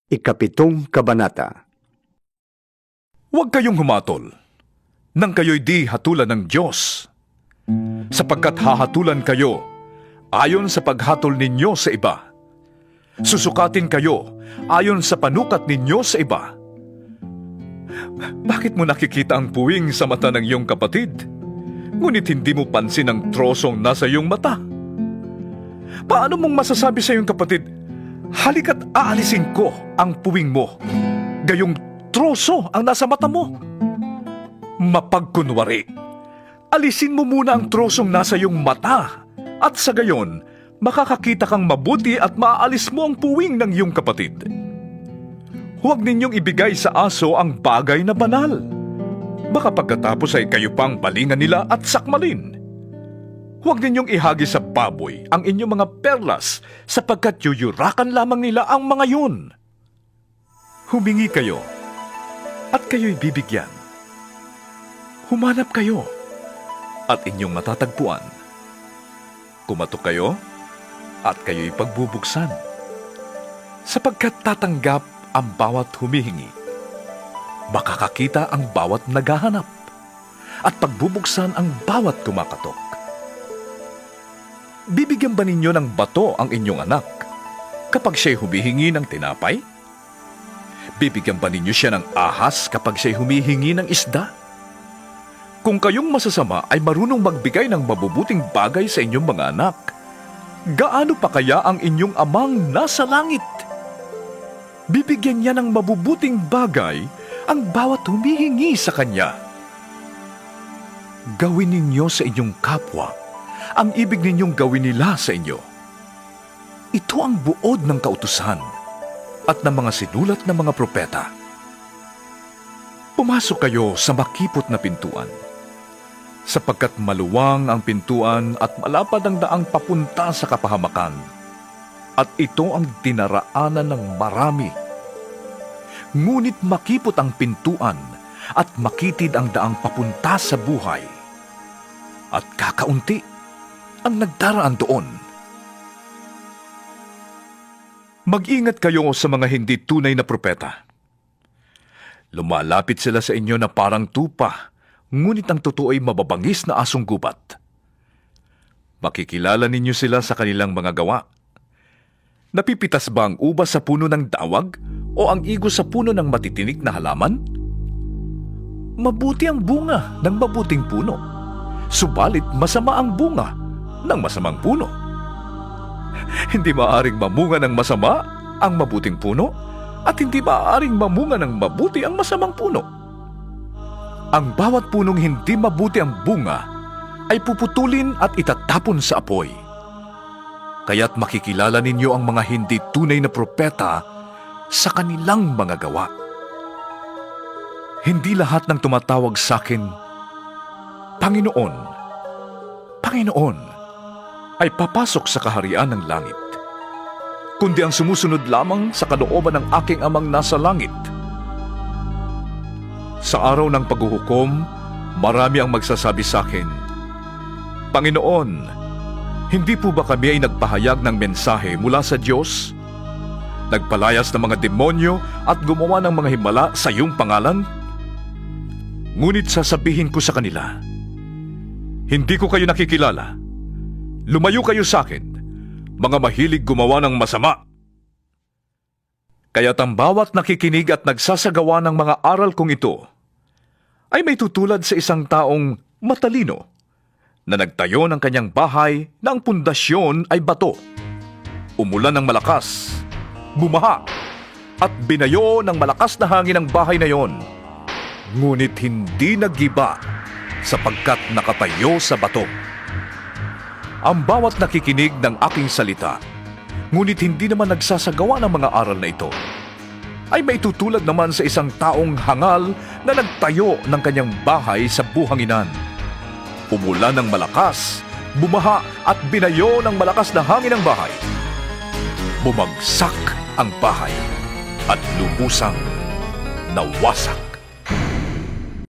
Ikapitong Kabanata. Huwag kayong humatol, nang kayo'y di hatulan ng Diyos, sapagkat hahatulan kayo ayon sa paghatol ninyo sa iba. Susukatin kayo ayon sa panukat ninyo sa iba. Bakit mo nakikita ang puwing sa mata ng iyong kapatid, ngunit hindi mo pansin ang trosong nasa iyong mata? Paano mong masasabi sa iyong kapatid, halika't aalisin ko ang puwing mo, gayong troso ang nasa mata mo? Mapagkunwari, alisin mo muna ang trosong nasa iyong mata, at sa gayon, makakakita kang mabuti at maaalis mo ang puwing ng iyong kapatid. Huwag ninyong ibigay sa aso ang bagay na banal. Baka pagkatapos ay kayo pang balingan nila at sakmalin. Huwag ninyong ihagi sa baboy ang inyong mga perlas, sapagkat yuyurakan lamang nila ang mga yun. Humingi kayo, at kayo'y bibigyan. Humanap kayo, at inyong matatagpuan. Kumatok kayo, at kayo'y pagbubuksan. Sapagkat tatanggap ang bawat humihingi, makakakita ang bawat naghahanap, at pagbubuksan ang bawat kumakatok. Bibigyan ba ninyo ng bato ang inyong anak kapag siya'y humihingi ng tinapay? Bibigyan ba ninyo siya ng ahas kapag siya'y humihingi ng isda? Kung kayong masasama ay marunong magbigay ng mabubuting bagay sa inyong mga anak, gaano pa kaya ang inyong amang nasa langit? Bibigyan niya ng mabubuting bagay ang bawat humihingi sa kanya. Gawin ninyo sa inyong kapwa ang ibig ninyong gawin nila sa inyo. Ito ang buod ng kautusan at ng mga sinulat ng mga propeta. Pumasok kayo sa makipot na pintuan, sapagkat maluwang ang pintuan at malapad ang daang papunta sa kapahamakan, at ito ang dinaraanan ng marami. Ngunit makipot ang pintuan at makitid ang daang papunta sa buhay, at kakaunti ang nagdaraan doon. Mag-ingat kayo sa mga hindi tunay na propeta. Lumalapit sila sa inyo na parang tupa, ngunit ang totoo ay mababangis na asong gubat. Makikilala ninyo sila sa kanilang mga gawa. Napipitas ba ang ubas sa puno ng dawag o ang igos sa puno ng matitinik na halaman? Mabuti ang bunga ng mabuting puno, subalit masama ang bunga ng masamang puno. Hindi maaaring mamunga ng masama ang mabuting puno, at hindi maaaring mamunga ng mabuti ang masamang puno. Ang bawat punong hindi mabuti ang bunga ay puputulin at itatapon sa apoy. Kaya't makikilala ninyo ang mga hindi tunay na propeta sa kanilang mga gawa. Hindi lahat ng tumatawag sa akin, Panginoon, Panginoon, ay papasok sa kaharian ng langit, kundi ang sumusunod lamang sa kalooban ng aking amang nasa langit. Sa araw ng paghuhukom, marami ang magsasabi sa akin, Panginoon, hindi po ba kami ay nagpahayag ng mensahe mula sa Diyos? Nagpalayas ng mga demonyo at gumawa ng mga himala sa iyong pangalan? Ngunit sasabihin ko sa kanila, hindi ko kayo nakikilala. Lumayo kayo sa akin, mga mahilig gumawa ng masama. Kaya't ang bawat nakikinig at nagsasagawa ng mga aral kong ito ay may tutulad sa isang taong matalino na nagtayo ng kanyang bahay na ang pundasyon ay bato. Umulan ng malakas, bumaha, at binayo ng malakas na hangin ang bahay na yon. Ngunit hindi naggiba sapagkat nakatayo sa bato. Ang bawat nakikinig ng aking salita, ngunit hindi naman nagsasagawa ng mga aral na ito, ay may tutulad naman sa isang taong hangal na nagtayo ng kanyang bahay sa buhanginan. Umulan ng malakas, bumaha at binayo ng malakas na hangin ang bahay. Bumagsak ang bahay at lubusang nawasak.